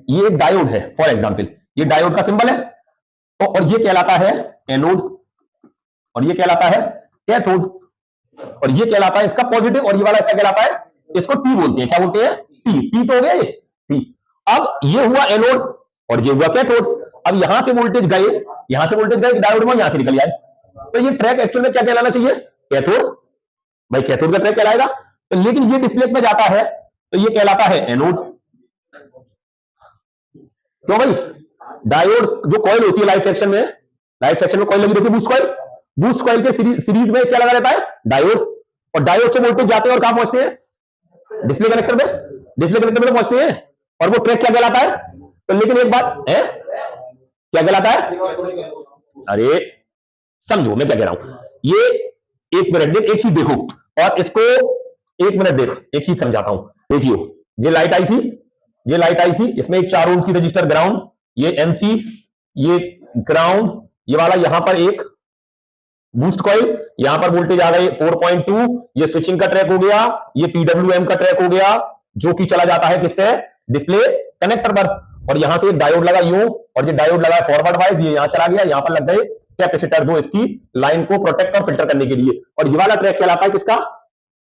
ये एक डायोड है फॉर एग्जांपल, ये डायोड का सिंबल है, तो और ये कहलाता है एनोड और ये कहलाता है कैथोड और ये कहलाता है इसका पॉजिटिव और ये वाला ऐसा कहलाता है, इसको टी बोलते हैं। क्या बोलते हैं? टी। टी तो हो गया ये टी। अब ये हुआ एनोड और ये हुआ कैथोड। अब यहां से वोल्टेज गए, यहां से वोल्टेज गए डायोड में, यहां से निकल आए, तो ये ट्रैक एक्चुअल में क्या कहलाना चाहिए? कैथोड। भाई कैथोड का ट्रैक कहलाएगा, तो लेकिन ये डिस्प्ले में जाता है तो ये कहलाता है एनोड। क्यों भाई? डायोड जो कॉइल होती है लाइट सेक्शन में, लाइट सेक्शन में कॉइल लगी रहती है बूस्ट कॉइल, बूस्ट कॉइल के सीरीज में क्या लगा रहता है? डायोड। और डायोड से वोल्टेज जाते हैं और कहां पहुंचते हैं? डिस्प्ले कनेक्टर में। डिस्प्ले कनेक्टर में तो पहुंचते हैं और वो ट्रैक क्या कहलाता है? तो लेकिन एक बात है, क्या कहलाता है? अरे समझो मैं क्या कह रहा हूं, ये एक मिनट देख, एक चीज देखो और इसको एक मिनट देख, एक चीज समझाता हूं। देखियो, ये लाइट आईसी, ये लाइट आईसी, इसमें एक 4 ओम की रजिस्टर ग्राउंड, ये एमसी, ये ग्राउंड, ये वाला यहां पर एक बूस्ट कॉइल, यहां पर वोल्टेज आ गई 4.2, ये स्विचिंग का ट्रैक हो गया, ये पीडब्ल्यूएम का ट्रैक हो गया जो कि चला जाता है किस पे? डिस्प्ले कनेक्टर पर। और यहां से डायोड लगा यूं और ये डायोड लगा फॉरवर्ड वाइज, ये यहां चला गया, यहां पर लग गए कैपेसिटर दो इसकी लाइन को प्रोटेक्ट और फिल्टर करने के लिए। और ये वाला ट्रैक कहलाता है किसका?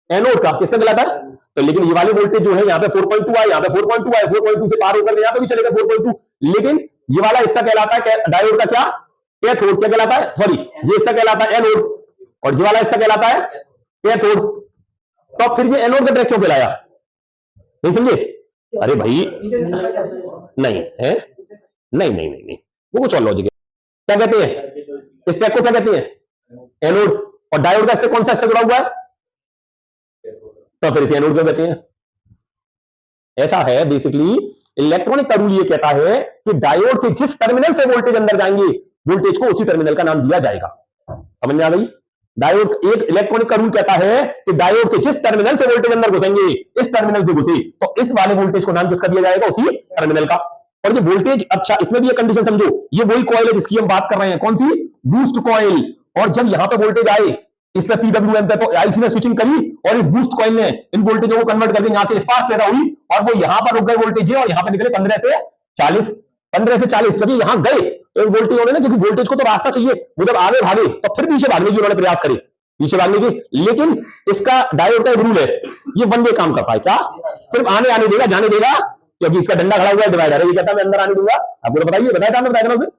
एनोड का। किसका कहलाता है? तो लेकिन ये वाले वोल्टेज जो है यहाँ पे 4.2 आए, यहाँ पे 4.2 आए, 4.2 से पार होकर यहाँ पे भी चलेगा 4.2, लेकिन ये वाला हिस्सा कहलाता है डायोड का क्या? कैथोड। क्या कहलाता है? सॉरी, ये हिस्सा कहलाता है एनोड और ये वाला हिस्सा कहलाता है कैथोड। तो फिर ये एनोड का ट्रैक क्यों कहलाया? नहीं समझे? अरे भाई नहीं है, नहीं नहीं नहीं नहीं, वो कुछ और लॉजिक है। क्या कहते हैं इस ट्रैक को? क्या कहते हैं? एनोड। और डायोड का इससे कौन सा हिस्सा जुड़ा हुआ है? तो फिर इसे एनोड क्यों कहते हैं? ऐसा है बेसिकली, इलेक्ट्रॉनिक का रूल ये कहता है कि डायोड के जिस टर्मिनल से वोल्टेज अंदर जाएंगे, वोल्टेज को उसी टर्मिनल का नाम दिया जाएगा। समझ में आ गई? डायोड, एक इलेक्ट्रॉनिक का रूल कहता है कि डायोड के जिस टर्मिनल से वोल्टेज अंदर घुसेंगे, इस टर्मिनल से घुसे तो इस वाले वोल्टेज को नाम किसका दिया जाएगा? उसी टर्मिनल का। और ये वोल्टेज, अच्छा इसमें भी ये कंडीशन समझो, ये वही कॉइल है जिसकी हम बात कर रहे हैं, कौन सी? Boost coil. और जब यहां पे वोल्टेज आए इस पे पीडब्ल्यूएम पे, तो आईसी ने स्विचिंग करी और इस बूस्ट कॉइल ने इन वोल्टेजों को कन्वर्ट करके यहां से स्पार्क पैदा हुई और वो यहां पर रुक गए वोल्टेज और यहां पे निकले 15 से 40, 15 से 40। जब यहां गए तो वोल्टेज होने ना, क्योंकि वोल्टेज को तो रास्ता चाहिए, वो जब आगे भागे तो फिर पीछे भागने की उन्होंने प्रयास करे, पीछे भागने की। लेकिन इसका डायोड का एक रूल है, ये वन वे काम करता है। क्या? सिर्फ आने देगा, जाने देगा, क्योंकि इसका डंडा खड़ा हुआ है डिवाइडर है, ये कहता है मैं अंदर आने दूंगा। आपको तो बताइए, बताया था, मैं बताया था।